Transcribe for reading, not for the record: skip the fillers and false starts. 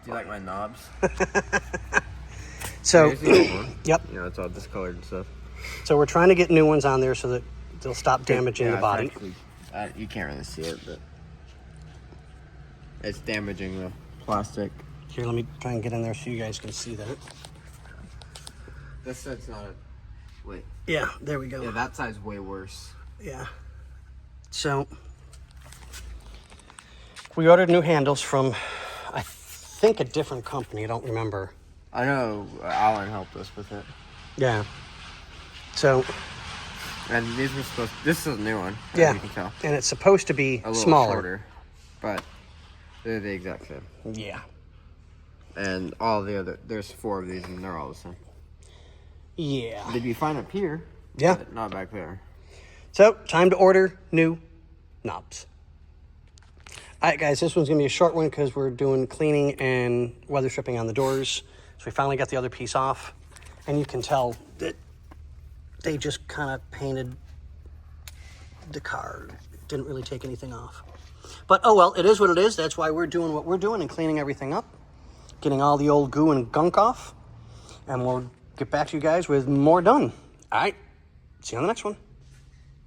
Do you like my knobs? So, Here's the old one. yep. You know, it's all discolored and stuff. So we're trying to get new ones on there so that they'll stop damaging the body. Actually, you can't really see it, but it's damaging the plastic. Here, let me try and get in there so you guys can see that. This side's not a... Wait. Yeah, there we go. Yeah, that side's way worse. Yeah. So, we ordered new handles from, I think, a different company. I don't remember. I know Alan helped us with it. Yeah. So... And these were supposed... This is a new one, as yeah, you can tell. and it's supposed to be A little smaller. shorter, but they're the exact same. Yeah. And all the other... There's 4 of these, and they're all the same. Yeah. They'd be fine up here. Yeah. But not back there. So, time to order new knobs. All right, guys, this one's going to be a short one because we're doing cleaning and weather stripping on the doors. So we finally got the other piece off. And you can tell that they just kind of painted the car. Didn't really take anything off. But, oh well, it is what it is. That's why we're doing what we're doing and cleaning everything up. Getting all the old goo and gunk off. And we'll get back to you guys with more done. All right. See you on the next one.